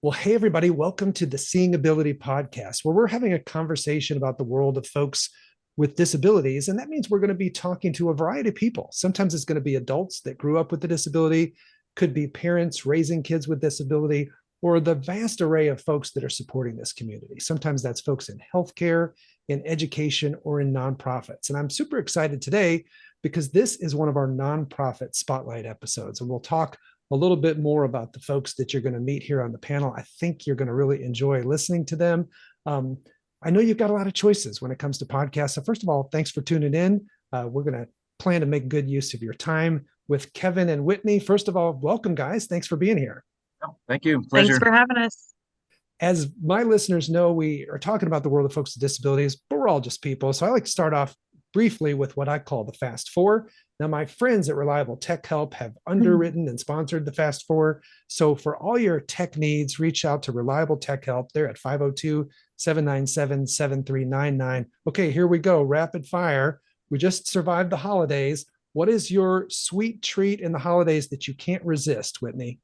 Well, hey, everybody, welcome to the Seeing Ability podcast, where we're having a conversation about the world of folks with disabilities. And that means we're going to be talking to a variety of people. Sometimes it's going to be adults that grew up with a disability, could be parents raising kids with disability, or the vast array of folks that are supporting this community. Sometimes that's folks in healthcare, in education, or in nonprofits. And I'm super excited today because this is one of our nonprofit spotlight episodes. And we'll talk a little bit more about the folks that you're going to meet here on the panel. I think you're going to really enjoy listening to them. Um, I know you've got a lot of choices when it comes to podcasts. So first of all, thanks for tuning in. We're going to plan to make good use of your time with Kevin and Whitney. First of all, welcome, guys. Thanks for being here. Oh, thank you. Thanks Pleasure. for having us. As my listeners know, we are talking about the world of folks with disabilities, but we're all just people. So I like to start off briefly with what I call the Fast Four. Now, my friends at Reliable Tech Help have underwritten and sponsored the Fast Four. So for all your tech needs, reach out to Reliable Tech Help. They're at 502-797-7399. Okay, here we go. Rapid fire. We just survived the holidays. What is your sweet treat in the holidays that you can't resist, Whitney?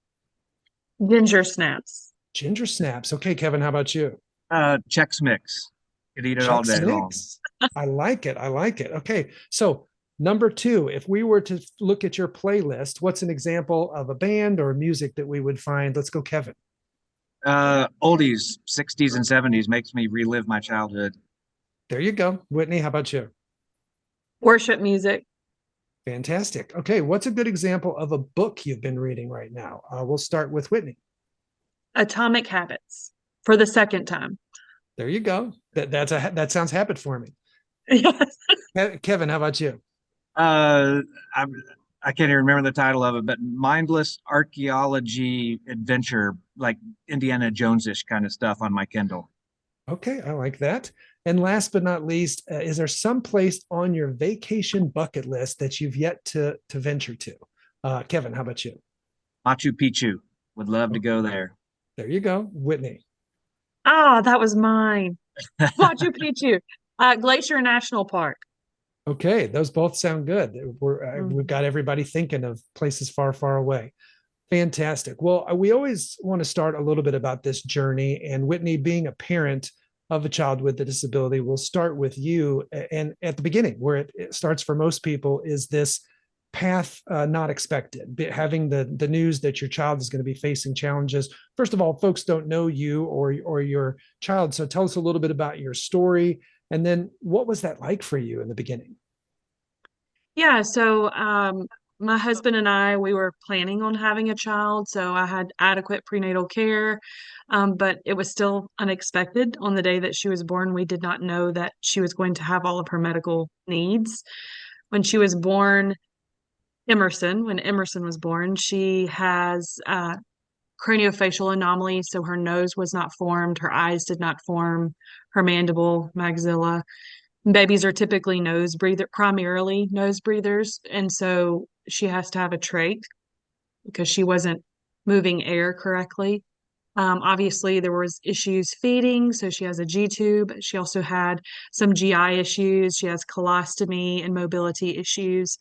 Ginger snaps. Ginger snaps. Okay, Kevin, how about you? Chex Mix. Could eat it all Chex day long. Mix. I like it. I like it. Okay. So, number two, if we were to look at your playlist, what's an example of a band or music that we would find? Let's go, Kevin. Oldies, 60s and 70s makes me relive my childhood. There you go. Whitney, how about you? Worship music. Fantastic. Okay. What's a good example of a book you've been reading right now? We'll start with Whitney. Atomic Habits for the second time. There you go. That sounds habit forming. Yes. Kevin, how about you? Uh, I, I can't even remember the title of it, but mindless archaeology adventure, like Indiana Jones-ish kind of stuff on my Kindle. Okay, I like that. And last but not least, is there some place on your vacation bucket list that you've yet to venture to? Kevin, how about you? Machu Picchu. Would love to Oh, go there. there you go. Whitney. That was mine. Machu Picchu. Glacier National Park. Okay, those both sound good. We've Mhm. got everybody thinking of places far, far away. Fantastic. Well, we always want to start a little bit about this journey. And Whitney, being a parent of a child with a disability, we'll start with you. And at the beginning, where it starts for most people, is this path not expected, having the news that your child is going to be facing challenges. First of all, folks don't know you or your child. So tell us a little bit about your story. And then what was that like for you in the beginning? Yeah, so my husband and I, we were planning on having a child, so I had adequate prenatal care, but it was still unexpected on the day that she was born. We did not know that she was going to have all of her medical needs. When she was born, when Emerson was born, she has craniofacial anomaly, so her nose was not formed, her eyes did not form, her mandible, maxilla. Babies are typically primarily nose breathers, and so she has to have a trach because she wasn't moving air correctly. Obviously, there was issues feeding, so she has a G tube. She also had some GI issues. She has colostomy and mobility issues.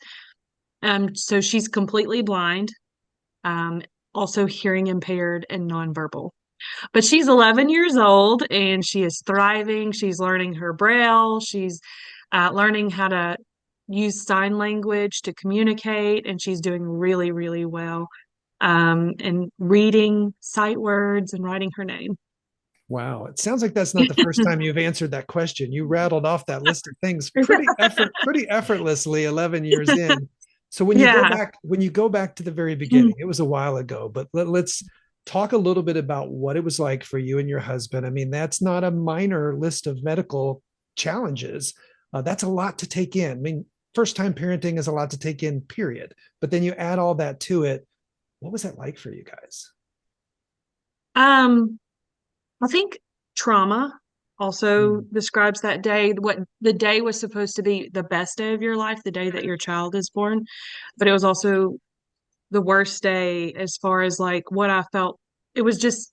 So she's completely blind, um, also hearing impaired and nonverbal. But she's 11 years old and she is thriving. She's learning her braille. She's learning how to use sign language to communicate, and she's doing really, really well. And reading sight words and writing her name. Wow, it sounds like that's not the first time you've answered that question. You rattled off that list of things pretty effortlessly 11 years in. So Yeah. when you go back to the very beginning, it was a while ago, but let's talk a little bit about what it was like for you and your husband. I mean, that's not a minor list of medical challenges. That's a lot to take in. I mean, first time parenting is a lot to take in, period. But then you add all that to it. What was that like for you guys? Um, I think trauma also Mm, describes that day. What the day was supposed to be the best day of your life, the day that your child is born, but it was also the worst day as far as like what I felt. It was just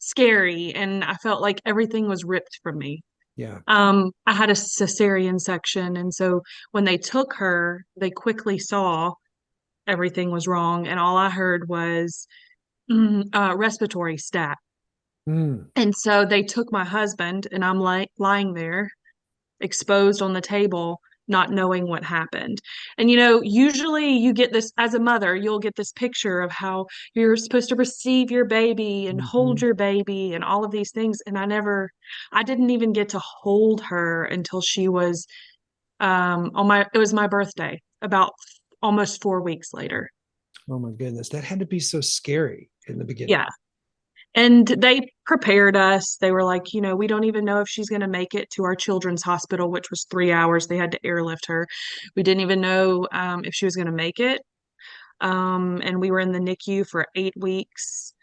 scary, and I felt like everything was ripped from me. yeah. I had a cesarean section, and so when they took her, they quickly saw everything was wrong, and all I heard was respiratory stat. Mm. And so they took my husband, and I'm like lying there exposed on the table, not knowing what happened. And usually you get this as a mother, you'll get this picture of how you're supposed to receive your baby and hold Mhm. your baby and all of these things. And I didn't even get to hold her until she was it was my birthday, about almost 4 weeks later. Oh my goodness, that had to be so scary in the beginning. Yeah. And they prepared us. They were like, we don't even know if she's going to make it to our children's hospital, which was 3 hours. They had to airlift her. We didn't even know if she was going to make it. And we were in the NICU for 8 weeks.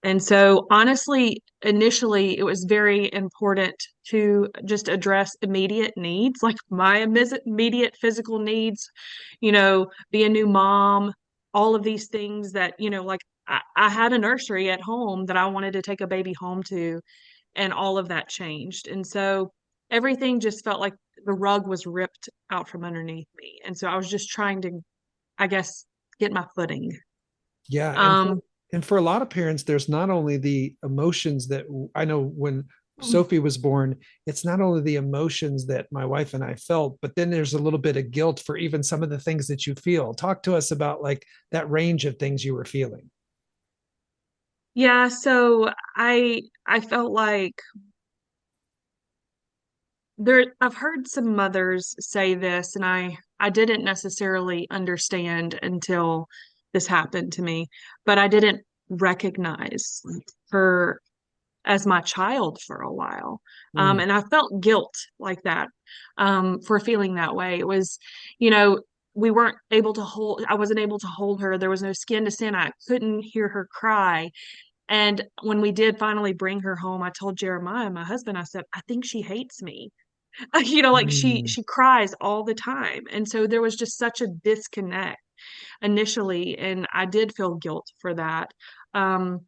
And so, honestly, initially, it was very important to just address immediate needs, like my immediate physical needs, be a new mom, all of these things that, like I had a nursery at home that I wanted to take a baby home to, and all of that changed. And so, everything just felt like the rug was ripped out from underneath me. And so, I was just trying to, I guess, get my footing. Yeah, Um, and for a lot of parents, there's not only the emotions that I know when Sophie was born, it's not only the emotions that my wife and I felt, but then there's a little bit of guilt for even some of the things that you feel. Talk to us about like that range of things you were feeling. Yeah, so I felt like I've heard some mothers say this, and I didn't necessarily understand until this happened to me, but I didn't recognize her as my child for a while. Mm, And I felt guilt like that, for feeling that way. It was, you know, I wasn't able to hold her. There was no skin to skin. I couldn't hear her cry. And when we did finally bring her home, I told Jeremiah, my husband, I said, I think she hates me. Like mm. she cries all the time. And so there was just such a disconnect initially, and I did feel guilt for that. Um,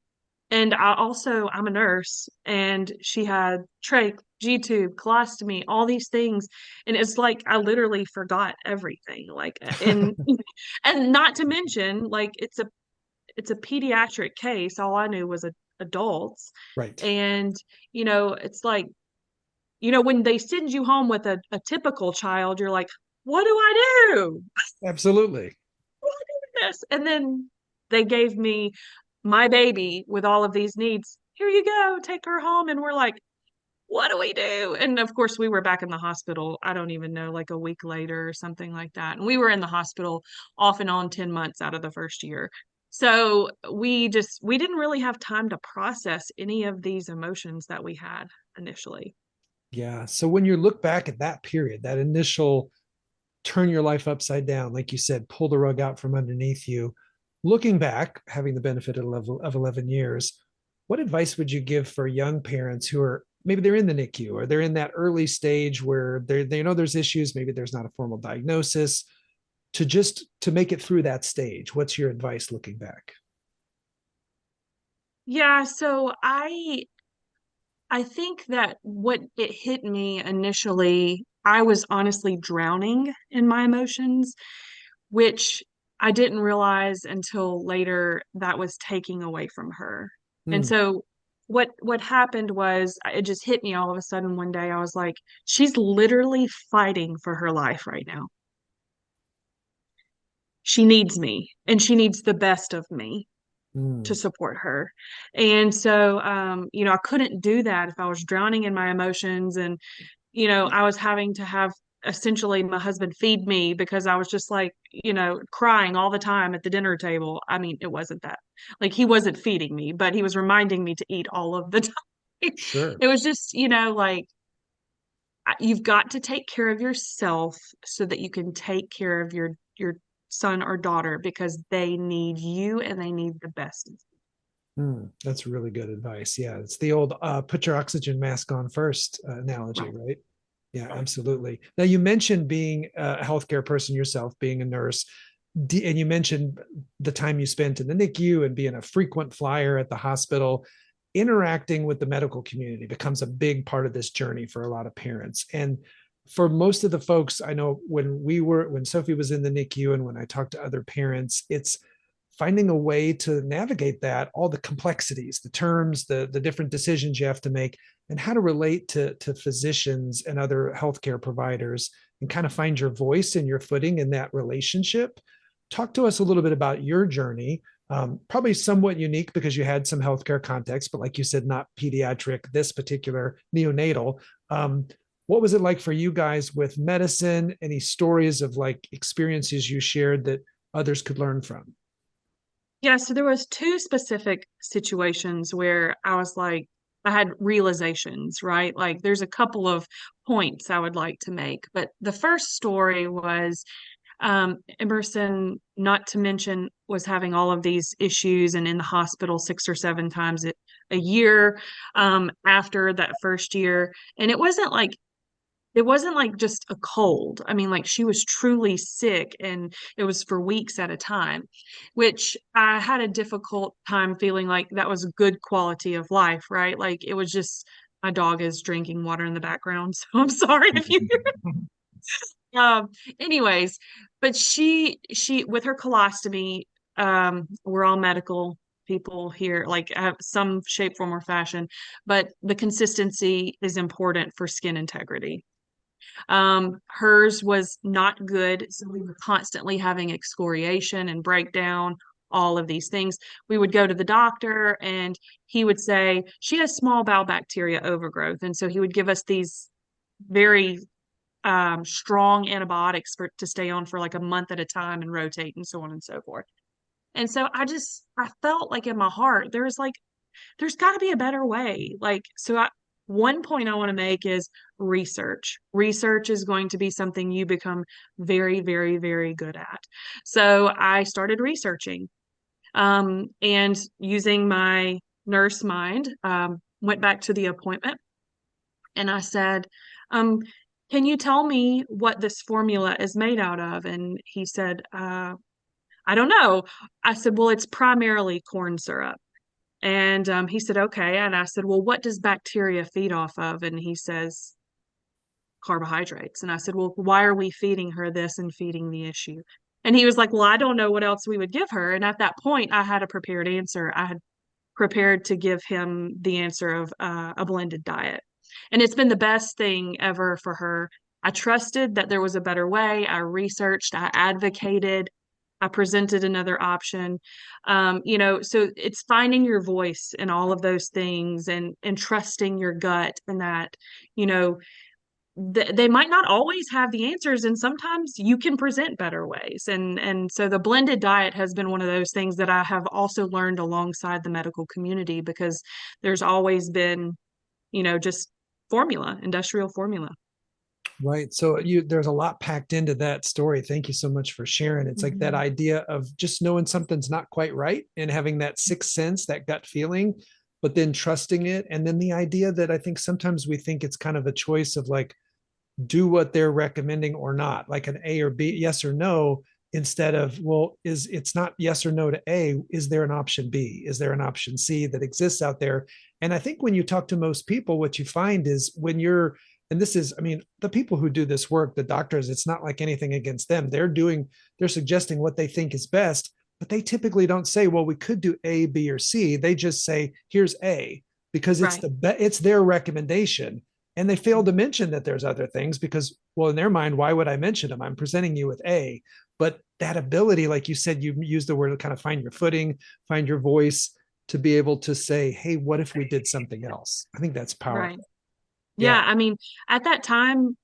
and I'm a nurse, and she had trach, G-tube, colostomy, all these things. And it's like I literally forgot everything. And not to mention, like it's a pediatric case. All I knew was adults. Right. And, it's like, when they send you home with a typical child, you're like, what do I do? Absolutely. What do I do this? And then they gave me my baby with all of these needs. Here you go, take her home. And we're like, what do we do? And of course, we were back in the hospital. I don't even know, like a week later or something like that. And we were in the hospital off and on 10 months out of the first year. So we didn't really have time to process any of these emotions that we had initially. Yeah. So when you look back at that period, that initial turn your life upside down, like you said, pull the rug out from underneath you. Looking back, having the benefit of 11 years, what advice would you give for young parents who are maybe they're in the NICU or they're in that early stage where they know there's issues, maybe there's not a formal diagnosis, to make it through that stage? What's your advice looking back? Yeah, so I think that what it hit me initially, I was honestly drowning in my emotions, which I didn't realize until later that was taking away from her. And Hmm. so what happened was it just hit me all of a sudden one day. I was like, she's literally fighting for her life right now. She needs me, and she needs the best of me to Hmm. support her. And so, I couldn't do that if I was drowning in my emotions. And, I was having to have essentially my husband feed me because I was just like, crying all the time at the dinner table. I mean, it wasn't that like he wasn't feeding me, but he was reminding me to eat all of the time. Sure. It was just, like, you've got to take care of yourself so that you can take care of your son or daughter, because they need you and they need the best. Hmm. That's really good advice. Yeah, it's the old put your oxygen mask on first analogy, Right. right? Yeah, absolutely. Now you mentioned being a healthcare person yourself, being a nurse, and you mentioned the time you spent in the NICU and being a frequent flyer at the hospital. Interacting with the medical community becomes a big part of this journey for a lot of parents. And for most of the folks I know, when Sophie was in the NICU and when I talked to other parents, it's finding a way to navigate that, all the complexities, the terms, the different decisions you have to make, and how to relate to physicians and other healthcare providers, and kind of find your voice and your footing in that relationship. Talk to us a little bit about your journey. Probably somewhat unique because you had some healthcare context, but like you said, not pediatric, this particular neonatal. What was it like for you guys with medicine? Any stories of like experiences you shared that others could learn from? Yeah, so there was two specific situations where I was like, I had realizations, right? Like there's a couple of points I would like to make. But the first story was Emerson, not to mention, was having all of these issues and in the hospital 6 or 7 times a year after that first year. And it wasn't like just a cold. I mean, like she was truly sick and it was for weeks at a time, which I had a difficult time feeling like that was a good quality of life, right? Like it was just my dog is drinking water in the background. So I'm sorry if you um anyways, but she with her colostomy, we're all medical people here, like have some shape, form, or fashion, but the consistency is important for skin integrity. Hers was not good. So we were constantly having excoriation and breakdown, all of these things. We would go to the doctor and he would say, she has small bowel bacteria overgrowth. And so he would give us these very strong antibiotics to stay on for like a month at a time and rotate and so on and so forth. And so I felt like in my heart, there's got to be a better way. One point I want to make is research. Research is going to be something you become very, very, very good at. So I started researching, and using my nurse mind, went back to the appointment and I said, um, can you tell me what this formula is made out of? And he said, I don't know. I said, well, it's primarily corn syrup. And he said, okay. And I said, well, what does bacteria feed off of? And he says, carbohydrates. And I said, well, why are we feeding her this and feeding the issue? And he was like, well, I don't know what else we would give her. And at that point, I had a prepared answer. I had prepared to give him the answer of a blended diet. And it's been the best thing ever for her. I trusted that there was a better way. I researched, I advocated, I presented another option. So it's finding your voice in all of those things and trusting your gut, and that, you know, they might not always have the answers, and sometimes you can present better ways. And so the blended diet has been one of those things that I have also learned alongside the medical community, because there's always been, just industrial formula. Right. So there's a lot packed into that story. Thank you so much for sharing. It's like that idea of just knowing something's not quite right and having that sixth sense, that gut feeling, but then trusting it. And then the idea that I think sometimes we think it's kind of a choice of like, do what they're recommending or not, like an A or B, yes or no, instead of, well, it's not yes or no to A, is there an option B? Is there an option C that exists out there? And I think when you talk to most people, what you find is when you're, and this is, I mean, the people who do this work, the doctors, it's not like anything against them. They're suggesting what they think is best, but they typically don't say, well, we could do A, B, or C. They just say, here's A, because it's Right. it's their recommendation. And they fail to mention that there's other things because, well, in their mind, why would I mention them? I'm presenting you with A. But that ability, like you said, you use the word to kind of find your footing, find your voice, to be able to say, hey, what if we did something else? I think that's powerful. Right. Yeah. Yeah, I mean, at that time,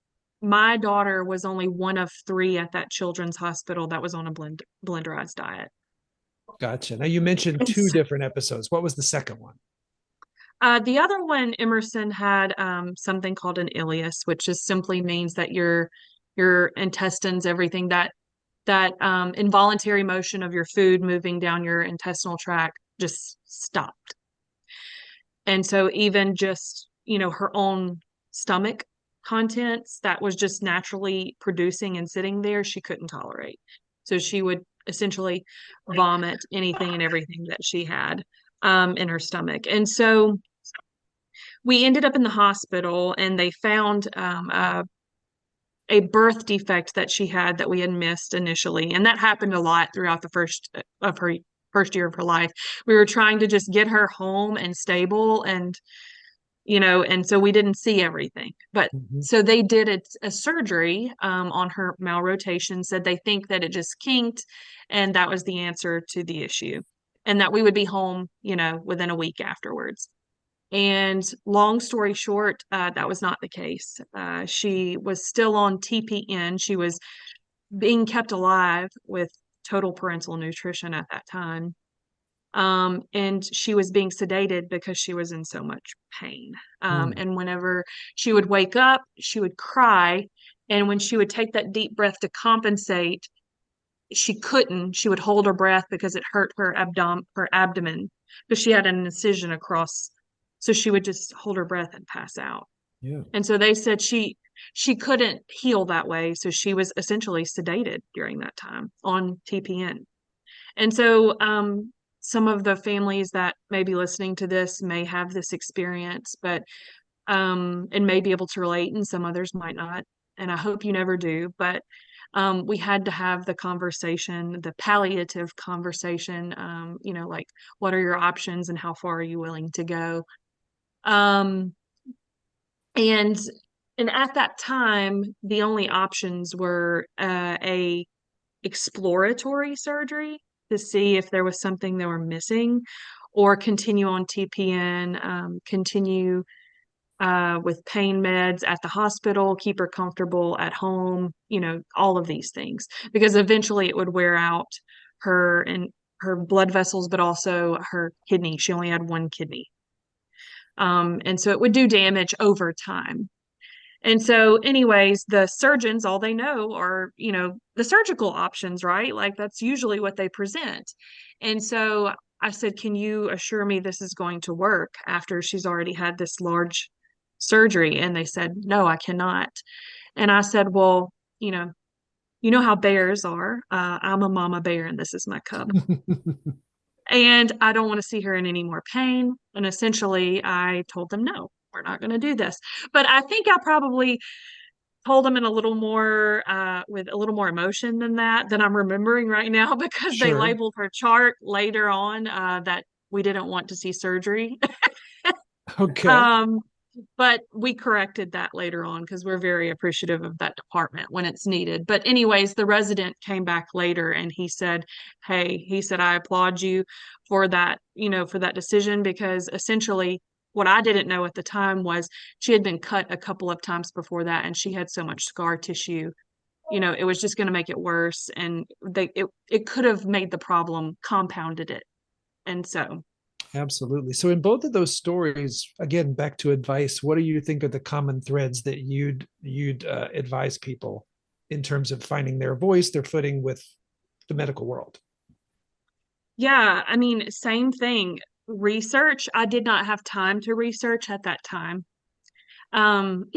my daughter was only one of three at that children's hospital that was on a blenderized diet. Gotcha. Now you mentioned And two so, different episodes. What was the second one? the other one, Emerson had something called an ileus, which just simply means that your intestines, everything that involuntary motion of your food moving down your intestinal tract just stopped. And so even just, her own stomach contents that was just naturally producing and sitting there, she couldn't tolerate. So she would essentially vomit anything and everything that she had in her stomach. And so we ended up in the hospital and they found a birth defect that she had that we had missed initially. And that happened a lot throughout the first of her first year of her life. We were trying to just get her home and stable, and and so we didn't see everything. But Mhm. so they did a surgery on her malrotation, said they think that it just kinked, and that was the answer to the issue, and that we would be home, within a week afterwards. And long story short, that was not the case. She was still on TPN. She was being kept alive with total parental nutrition at that time. And she was being sedated because she was in so much pain. Mm. And whenever she would wake up, she would cry. And when she would take that deep breath to compensate, she couldn't. She would hold her breath because it hurt her abdomen, because she had an incision across. So she would just hold her breath and pass out. Yeah. And so they said she couldn't heal that way. So she was essentially sedated during that time on TPN. And so some of the families that may be listening to this may have this experience, but and may be able to relate, and some others might not. And I hope you never do. But we had to have the conversation, the palliative conversation, like, what are your options and how far are you willing to go? Um, and and at that time, the only options were a exploratory surgery to see if there was something they were missing, or continue on TPN, continue with pain meds at the hospital, keep her comfortable at home, all of these things, because eventually it would wear out her and her blood vessels, but also her kidney. She only had one kidney. And so it would do damage over time. And so, anyways, the surgeons, all they know are, the surgical options, right? Like, that's usually what they present. And so I said, can you assure me this is going to work after she's already had this large surgery? And they said, no, I cannot. And I said, well, you know how bears are. I'm a mama bear and this is my cub. And I don't want to see her in any more pain. And essentially, I told them, no, we're not going to do this. But I think I probably told them in a little more with a little more emotion than I'm remembering right now, because they Sure. labeled her chart later on that we didn't want to see surgery. Okay. um, but we corrected that later on because we're very appreciative of that department when it's needed. But anyways, the resident came back later and he said, hey, he said, I applaud you for that, for that decision, because essentially what I didn't know at the time was she had been cut a couple of times before that, and she had so much scar tissue, it was just going to make it worse. And it could have made the problem, compounded it. And so Absolutely. So in both of those stories, again, back to advice, what do you think are the common threads that you'd advise people in terms of finding their voice, their footing with the medical world? yeah, I mean, same thing. Research. I did not have time to research at that time. Um,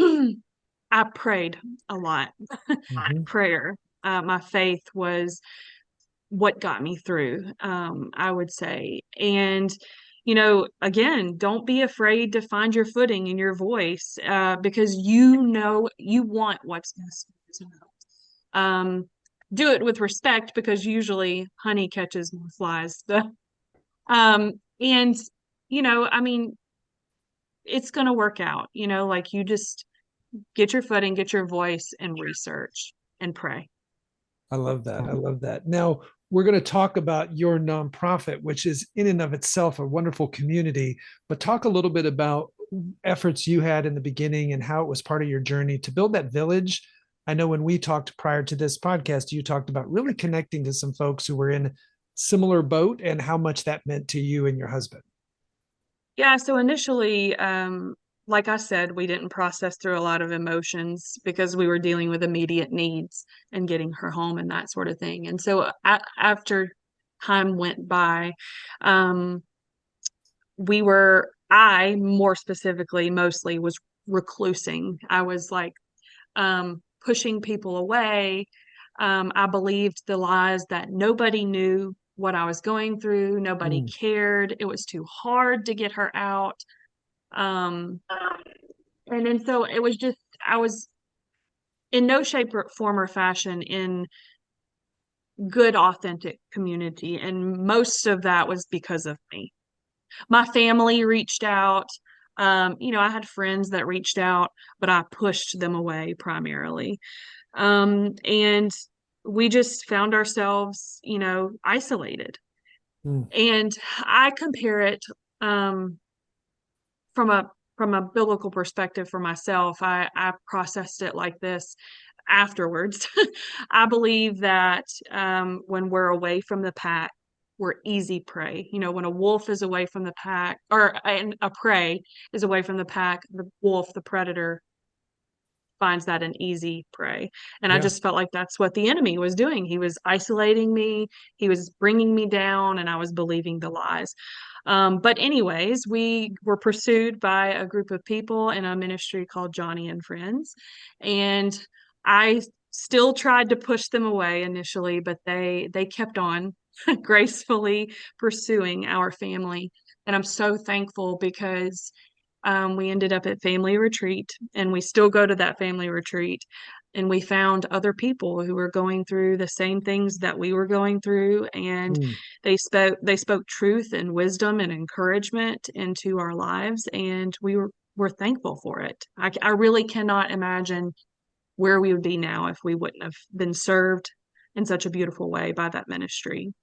I prayed a lot. Mhm. Prayer. My faith was what got me through, I would say. And, again, don't be afraid to find your footing and your voice, because you want what's best for you. Do it with respect, because usually honey catches more flies. And I mean, it's going to work out, like, you just get your footing, get your voice, and research and pray. I love that. I love that. Now, we're going to talk about your nonprofit, which is in and of itself a wonderful community, but talk a little bit about efforts you had in the beginning and how it was part of your journey to build that village. I know when we talked prior to this podcast, you talked about really connecting to some folks who were in similar boat and how much that meant to you and your husband. Yeah, so initially, like I said, we didn't process through a lot of emotions because we were dealing with immediate needs and getting her home and that sort of thing. And so after time went by, um, I more specifically, mostly was reclusing. I was like pushing people away. I believed the lies that nobody knew what I was going through, nobody Mm. cared. It was too hard to get her out. Um, and then so it was just, I was in no shape or form or fashion in good, authentic community. And most of that was because of me. My family reached out. I had friends that reached out, but I pushed them away primarily. And we just found ourselves, isolated. Mm. And I compare it from a biblical perspective for myself. I processed it like this afterwards. I believe that when we're away from the pack, we're easy prey. When a wolf is away from the pack, or a prey is away from the pack, the wolf, the predator, finds that an easy prey. And I Yeah. just felt like that's what the enemy was doing. He was isolating me, he was bringing me down, and I was believing the lies. But anyways, we were pursued by a group of people in a ministry called Johnny and Friends. And I still tried to push them away initially, but they kept on gracefully pursuing our family. And I'm so thankful because we ended up at family retreat, and we still go to that family retreat. And we found other people who were going through the same things that we were going through, and Mm. they spoke truth and wisdom and encouragement into our lives, and we're thankful for it. I really cannot imagine where we would be now if we wouldn't have been served in such a beautiful way by that ministry.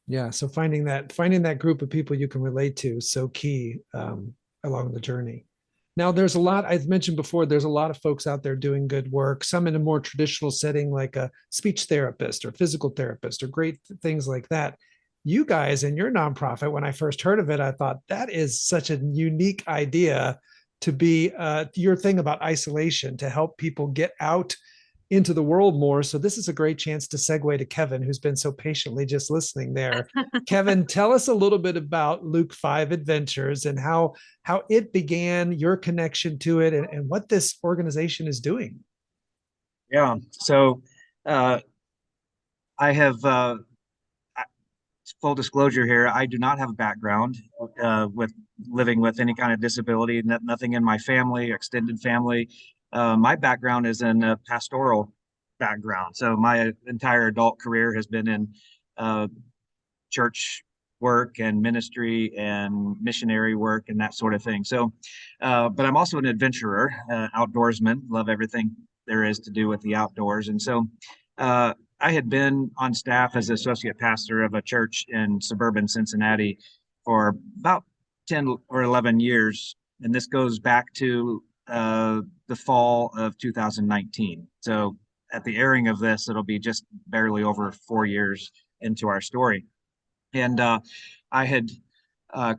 Yeah. So finding that group of people you can relate to is so key along the journey. Now, there's a lot, I've mentioned before, there's a lot of folks out there doing good work, some in a more traditional setting, like a speech therapist or physical therapist or great things like that. You guys and your nonprofit, when I first heard of it, I thought that is such a unique idea to be your thing about isolation, to help people get out into the world more. So this is a great chance to segue to Kevin, who's been so patiently just listening there. Kevin, tell us a little bit about Luke 5 Adventures and how it began, your connection to it, and what this organization is doing. Yeah. So uh, I have full disclosure here. I do not have a background with living with any kind of disability. Nothing in my family, extended family. My background is in a pastoral background. So my entire adult career has been in church work and ministry and missionary work and that sort of thing. So, but I'm also an adventurer, outdoorsman, love everything there is to do with the outdoors. And so I had been on staff as associate pastor of a church in suburban Cincinnati for about 10 or 11 years. And this goes back to the fall of 2019. So at the airing of this, it'll be just barely over 4 years into our story. And I had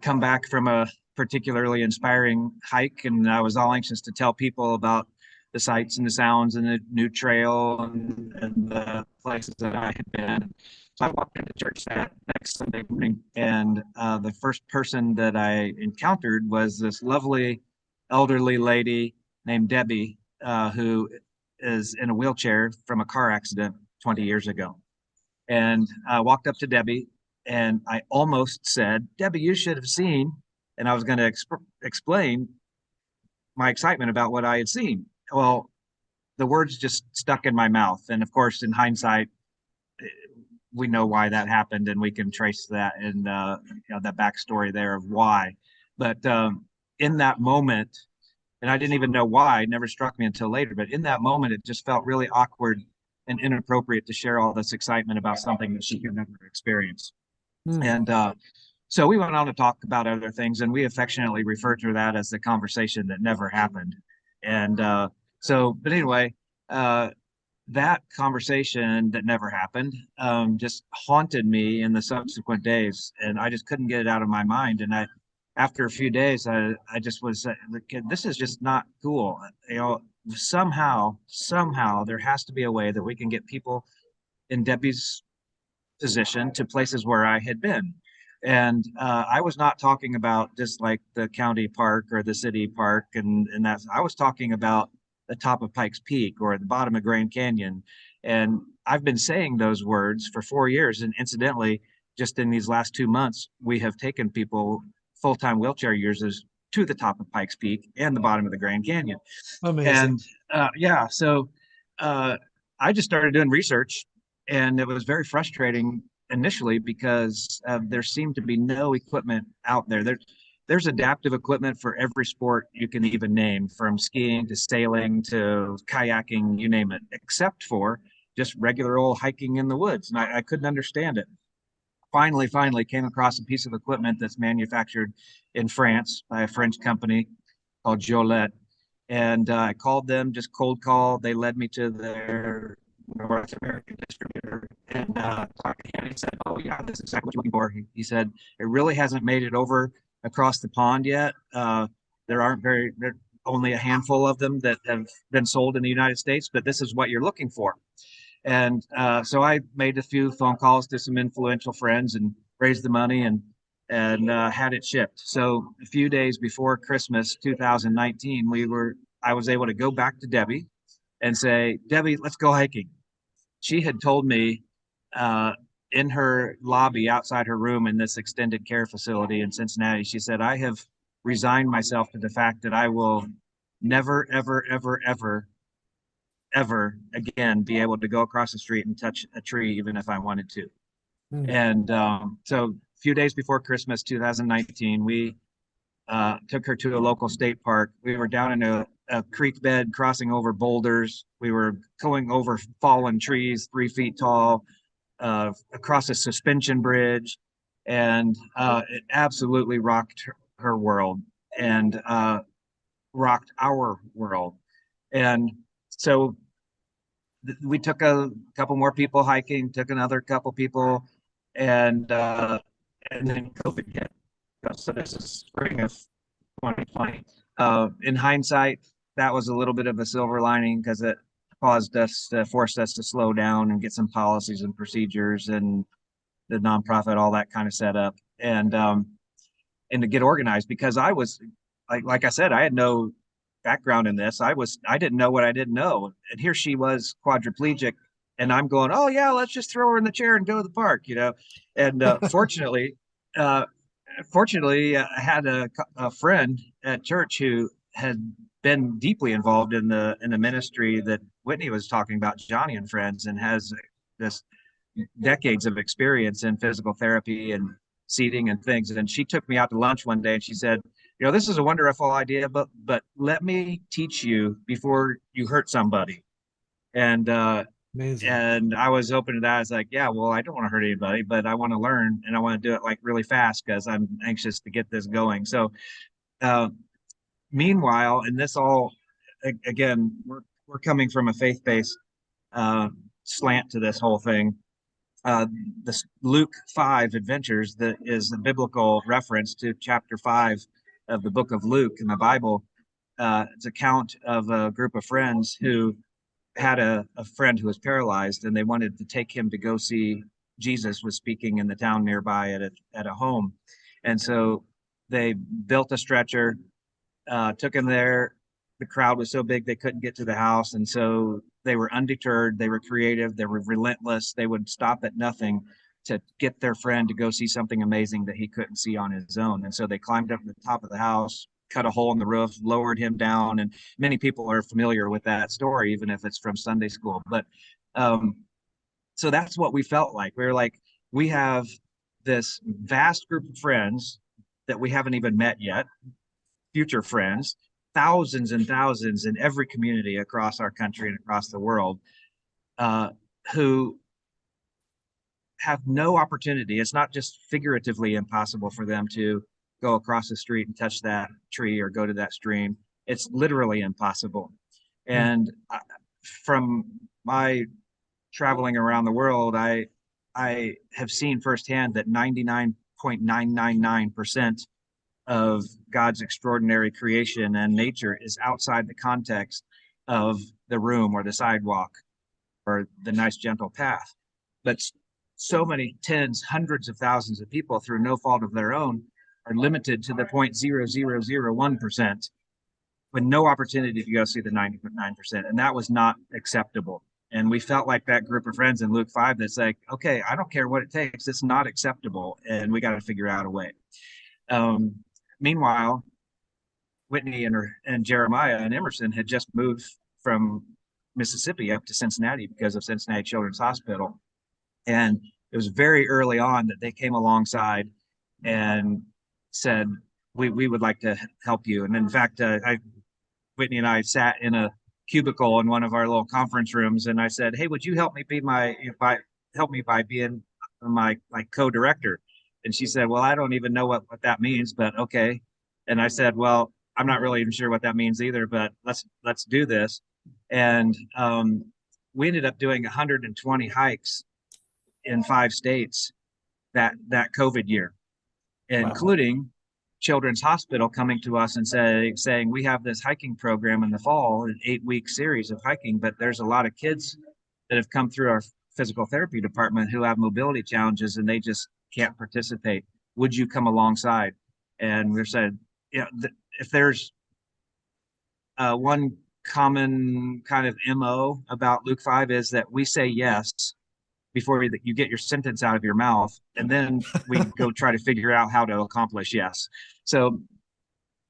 come back from a particularly inspiring hike, and I was all anxious to tell people about the sights and the sounds and the new trail and the places that I had been. So I walked into church that next Sunday morning, and the first person that I encountered was this lovely elderly lady named Debbie, who is in a wheelchair from a car accident 20 years ago. And I walked up to Debbie and I almost said, Debbie, you should have seen. And I was going to explain my excitement about what I had seen. Well, the words just stuck in my mouth. And of course, in hindsight, we know why that happened, and we can trace that and that backstory there of why. But in that moment, and I didn't even know why, it never struck me until later, but in that moment, it just felt really awkward and inappropriate to share all this excitement about something that she could never experience. Hmm. And so we went on to talk about other things, and we affectionately refer to that as the conversation that never happened. And but anyway, that conversation that never happened just haunted me in the subsequent days, and I just couldn't get it out of my mind. And after a few days, I just was, this is just not cool. Somehow there has to be a way that we can get people in Debbie's position to places where I had been. And I was not talking about just like the county park or the city park, and that's, I was talking about the top of Pikes Peak or at the bottom of Grand Canyon. And I've been saying those words for 4 years. And incidentally, just in these last 2 months, we have taken people, full-time wheelchair users, to the top of Pikes Peak and the bottom of the Grand Canyon. Amazing. And so I just started doing research, And it was very frustrating initially because there seemed to be no equipment out there. There's adaptive equipment for every sport you can even name, from skiing to sailing to kayaking, you name it, except for just regular old hiking in the woods. And I couldn't understand it. Finally came across a piece of equipment that's manufactured in France by a French company called Jolette. And I called them, just cold call. They led me to their North American distributor and talked to him. He said, "Oh yeah, this is exactly what you're looking for." He said, "It really hasn't made it over across the pond yet. There are only a handful of them that have been sold in the United States, but this is what you're looking for." And so I made a few phone calls to some influential friends and raised the money and had it shipped. So a few days before Christmas 2019, I was able to go back to Debbie and say, "Debbie, let's go hiking." She had told me in her lobby outside her room in this extended care facility in Cincinnati, she said, "I have resigned myself to the fact that I will never, ever, ever, ever, ever again be able to go across the street and touch a tree, even if I wanted to." Mm. And so a few days before Christmas 2019, we took her to a local state park. We were down in a creek bed, crossing over boulders. We were going over fallen trees 3 feet tall, across a suspension bridge, and it absolutely rocked her world and rocked our world. And so we took a couple more people hiking, took another couple people, and then COVID hit. So this is spring of 2020. In hindsight, that was a little bit of a silver lining because it forced us to slow down and get some policies and procedures and the nonprofit, all that kind of set up, and to get organized, because I was like I said, I had no background in this. I didn't know what I didn't know, and here she was quadriplegic, and I'm going, "Oh yeah, let's just throw her in the chair and go to the park," you know. And uh, fortunately, I had a friend at church who had been deeply involved in the ministry that Whitney was talking about, Johnny and Friends, and has this decades of experience in physical therapy and seating and things. And she took me out to lunch one day and she said, "You know, this is a wonderful idea, but let me teach you before you hurt somebody." And Amazing. and I was open to that. I was like, "Yeah, well, I don't want to hurt anybody, but I want to learn and I want to do it like really fast because I'm anxious to get this going." So uh, meanwhile, and this all, again, we're coming from a faith-based slant to this whole thing. This Luke 5 adventures, that is a biblical reference to chapter 5 of the book of Luke in the Bible. It's an account of a group of friends who had a friend who was paralyzed, and they wanted to take him to go see Jesus was speaking in the town nearby at a home. And so they built a stretcher, took him there. The crowd was so big they couldn't get to the house, and so they were undeterred. They were creative. They were relentless. They would stop at nothing to get their friend to go see something amazing that he couldn't see on his own. And so they climbed up to the top of the house, cut a hole in the roof, lowered him down. And many people are familiar with that story, even if it's from Sunday school. But so that's what we felt like. We were like, we have this vast group of friends that we haven't even met yet, future friends, thousands and thousands in every community across our country and across the world, who have no opportunity. It's not just figuratively impossible for them to go across the street and touch that tree or go to that stream. It's literally impossible. And from my traveling around the world, I have seen firsthand that 99.999% of God's extraordinary creation and nature is outside the context of the room or the sidewalk or the nice gentle path. But so many tens, hundreds of thousands of people, through no fault of their own, are limited to the 0.0001% with no opportunity to go see the 99%. And that was not acceptable. And we felt like that group of friends in Luke 5 that's like, okay, I don't care what it takes. It's not acceptable. And we got to figure out a way. Meanwhile, Whitney and Jeremiah and Emerson had just moved from Mississippi up to Cincinnati because of Cincinnati Children's Hospital. And it was very early on that they came alongside and said, we would like to help you. And in fact, Whitney and I sat in a cubicle in one of our little conference rooms, and I said, "Hey, would you help me be help me by being my co-director?" And she said, "Well, I don't even know what that means, but okay." And I said, "Well, I'm not really even sure what that means either, but let's do this." And we ended up doing 120 hikes in 5 states that COVID year, Wow. including Children's Hospital coming to us and saying we have this hiking program in the fall, an 8-week series of hiking, but there's a lot of kids that have come through our physical therapy department who have mobility challenges and they just can't participate. Would you come alongside? And we said, yeah, if there's one common kind of MO about Luke 5 is that we say yes before you get your sentence out of your mouth, and then we go try to figure out how to accomplish yes. So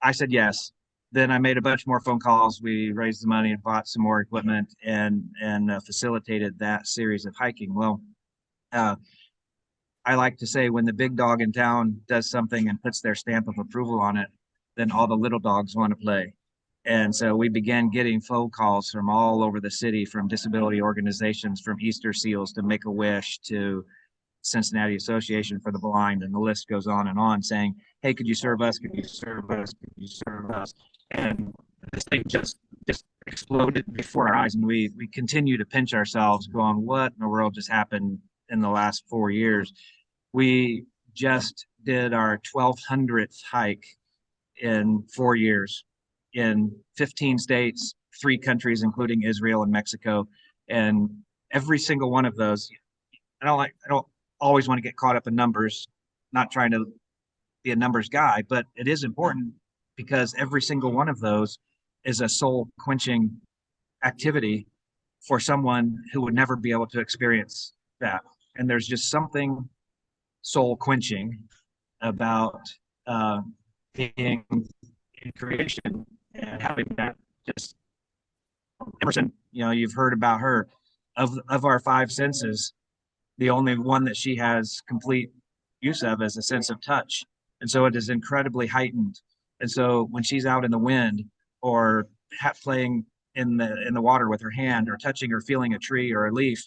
I said yes. Then I made a bunch more phone calls. We raised the money and bought some more equipment and facilitated that series of hiking. Well, uh, I like to say when the big dog in town does something and puts their stamp of approval on it, then all the little dogs want to play. And so we began getting phone calls from all over the city, from disability organizations, from Easter Seals to Make a Wish to Cincinnati Association for the Blind, and the list goes on, saying, "Hey, could you serve us? Could you serve us? Could you serve us?" And this thing just exploded before our eyes, and we continue to pinch ourselves, going, "What in the world just happened in the last 4 years?" We just did our 1200th hike in 4 years in 15 states, 3 countries, including Israel and Mexico. And every single one of those, I don't always want to get caught up in numbers, not trying to be a numbers guy, but it is important because every single one of those is a soul quenching activity for someone who would never be able to experience that. And there's just something soul quenching about being in creation and having that just Emerson, you've heard about her. Of our 5 senses, the only one that she has complete use of is a sense of touch. And so it is incredibly heightened. And so when she's out in the wind or playing in the water with her hand or touching or feeling a tree or a leaf,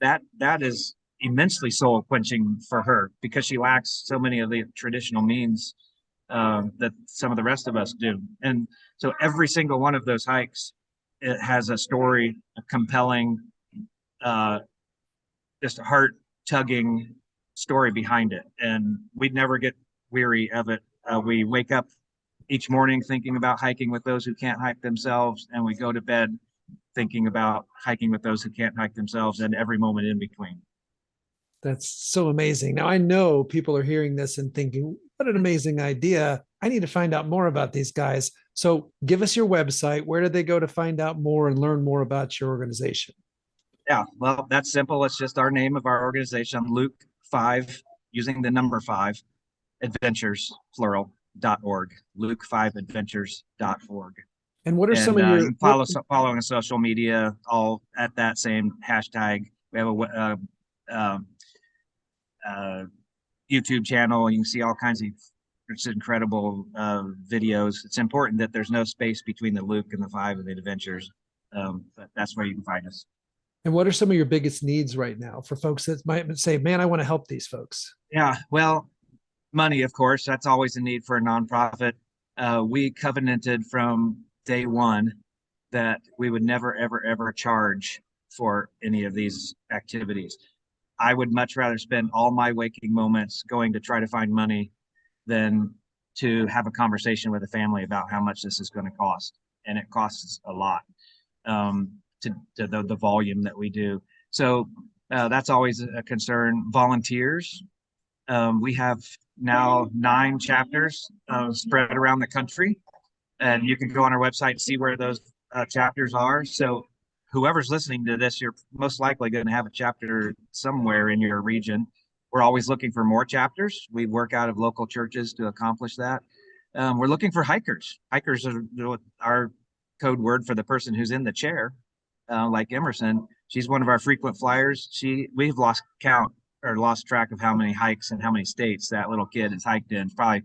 that is immensely soul quenching for her because she lacks so many of the traditional means that some of the rest of us do. And so every single one of those hikes, it has a story, a compelling, just a heart tugging story behind it. And we'd never get weary of it. We wake up each morning thinking about hiking with those who can't hike themselves, and we go to bed thinking about hiking with those who can't hike themselves, and every moment in between. That's so amazing. Now, I know people are hearing this and thinking, what an amazing idea. I need to find out more about these guys. So give us your website. Where do they go to find out more and learn more about your organization? Yeah, well, that's simple. It's just our name of our organization, Luke 5, using the number 5, adventures, plural.org, Luke5adventures.org. And what are some And of you your can following on social media, all at that same hashtag. We have a YouTube channel. You can see all kinds of incredible videos. It's important that there's no space between the Luke and the 5 of the adventures. But that's where you can find us. And what are some of your biggest needs right now for folks that might say, man, I want to help these folks? Yeah, well, money, of course, that's always a need for a nonprofit. We covenanted from day one that we would never, ever, ever charge for any of these activities. I would much rather spend all my waking moments going to try to find money than to have a conversation with a family about how much this is going to cost. And it costs a lot. To the volume that we do. So that's always a concern. Volunteers. We have now 9 chapters spread around the country, and you can go on our website and see where those chapters are. So whoever's listening to this, you're most likely going to have a chapter somewhere in your region. We're always looking for more chapters. We work out of local churches to accomplish that. We're looking for hikers. Hikers are our code word for the person who's in the chair. Like Emerson. she's one of our frequent flyers. We've lost count or lost track of how many hikes and how many states that little kid has hiked in. Probably,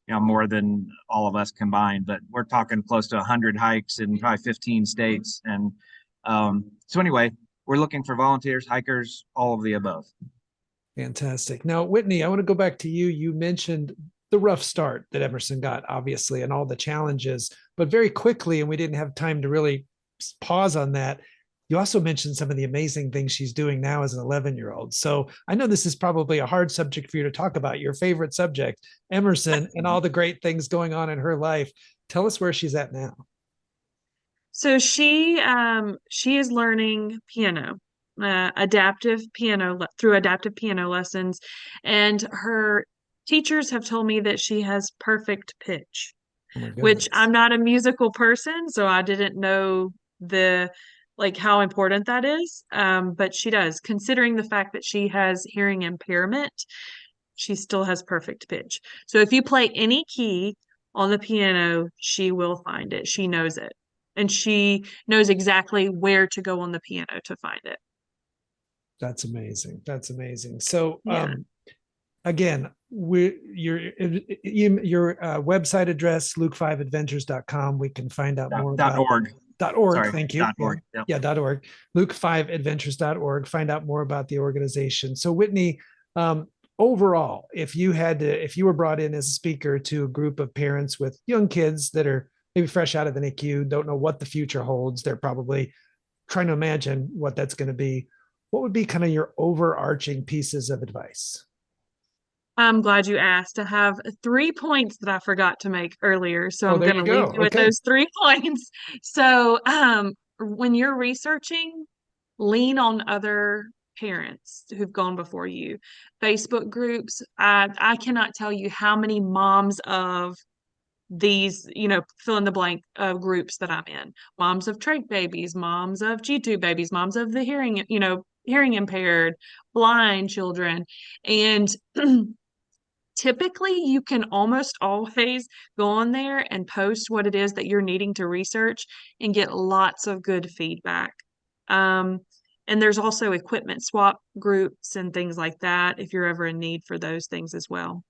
more than all of us combined, but we're talking close to 100 hikes in probably 15 states. And so anyway, we're looking for volunteers, hikers, all of the above. Fantastic. Now, Whitney, I want to go back to you. You mentioned the rough start that Emerson got, obviously, and all the challenges, but very quickly, and we didn't have time to really pause on that. You also mentioned some of the amazing things she's doing now as an 11-year-old. So I know this is probably a hard subject for you to talk about, your favorite subject, Emerson, and all the great things going on in her life. Tell us where she's at now. So she is learning piano, through adaptive piano lessons, and her teachers have told me that she has perfect pitch, Oh which I'm not a musical person, so I didn't know how important that is. But she does, considering the fact that she has hearing impairment, she still has perfect pitch. So if you play any key on the piano, she will find it. She knows it. And she knows exactly where to go on the piano to find it. That's amazing. That's amazing. So, Yeah. Again, your website address, luke5adventures.com. We can find out more about .org. .org. Sorry, Thank you. .org. Yeah, yep. Yeah, .org. luke5adventures.org. Find out more about the organization. So, Whitney, overall, if you were brought in as a speaker to a group of parents with young kids that are maybe fresh out of the NICU, don't know what the future holds, they're probably trying to imagine what that's going to be. What would be kind of your overarching pieces of advice? I'm glad you asked. I have 3 points that I forgot to make earlier, so I'm going to leave you with those 3 points. So, when you're researching, lean on other parents who've gone before you. Facebook groups. I cannot tell you how many moms of these, fill in the blank of groups that I'm in. Moms of trach babies, moms of G-tube babies, moms of the hearing impaired, blind children. And typically you can almost always go on there and post what it is that you're needing to research and get lots of good feedback. And there's also equipment swap groups and things like that if you're ever in need for those things as well.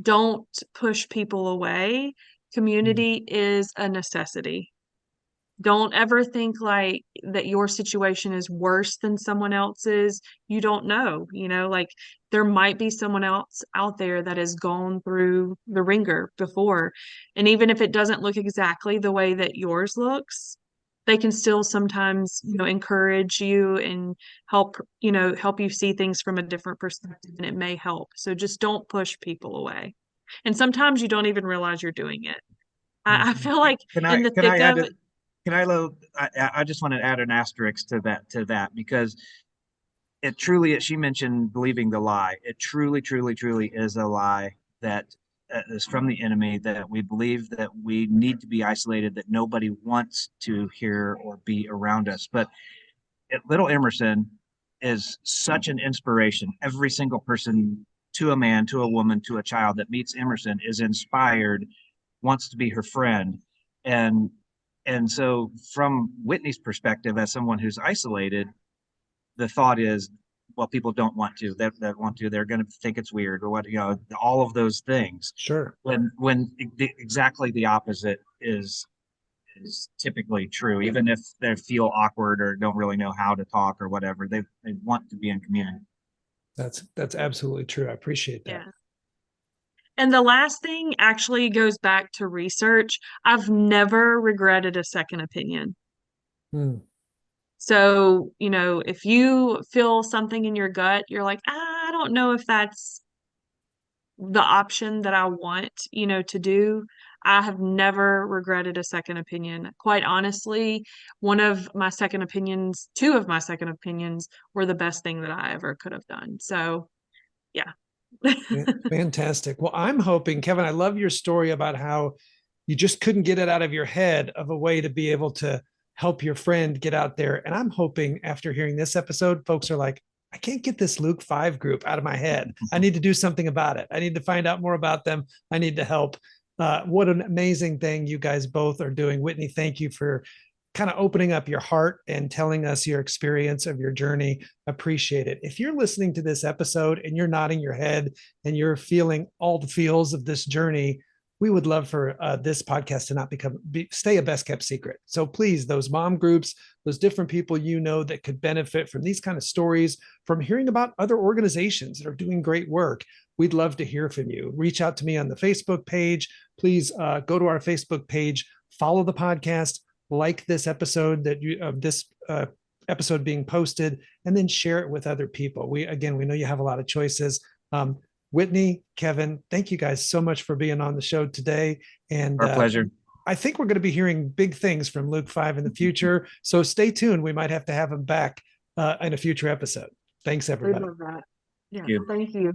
Don't push people away. Community is a necessity. Don't ever think like that your situation is worse than someone else's. You don't know, there might be someone else out there that has gone through the ringer before. And even if it doesn't look exactly the way that yours looks, they can still sometimes, encourage you and help you see things from a different perspective, and it may help. So just don't push people away. And sometimes you don't even realize you're doing it. I feel like in the thick of it. I just want to add an asterisk to that because it truly, she mentioned believing the lie. It truly, truly, truly is a lie that is from the enemy, that we believe that we need to be isolated, that nobody wants to hear or be around us. But little Emerson is such an inspiration. Every single person, to a man, to a woman, to a child that meets Emerson is inspired, wants to be her friend. And so from Whitney's perspective, as someone who's isolated, the thought is, well, people don't want to, that want to, they're going to think it's weird or what, all of those things. Sure. When exactly the opposite is typically true, even if they feel awkward or don't really know how to talk or whatever, they want to be in community. That's absolutely true. I appreciate that. Yeah. And the last thing actually goes back to research. I've never regretted a second opinion. So, if you feel something in your gut, you're like, I don't know if that's the option that I want, to do. I have never regretted a second opinion. Quite honestly, two of my second opinions were the best thing that I ever could have done. So, yeah. Fantastic. Well, I'm hoping, Kevin, I love your story about how you just couldn't get it out of your head of a way to be able to help your friend get out there. And I'm hoping after hearing this episode, folks are like, I can't get this Luke 5 group out of my head. I need to do something about it. I need to find out more about them. I need to help. What an amazing thing you guys both are doing. Whitney, thank you for kind of opening up your heart and telling us your experience of your journey. Appreciate it. If you're listening to this episode and you're nodding your head and you're feeling all the feels of this journey, we would love for this podcast to not stay a best kept secret. So please, those mom groups, those different people that could benefit from these kind of stories, from hearing about other organizations that are doing great work, we'd love to hear from you. Reach out to me on the Facebook page. Please go to our Facebook page, follow the podcast, like this episode episode being posted, and then share it with other people. We know you have a lot of choices. Whitney, Kevin, thank you guys so much for being on the show today. And our pleasure. I think we're going to be hearing big things from Luke 5 in the future. So stay tuned. We might have to have him back in a future episode. Thanks, everybody. Yeah, thank you.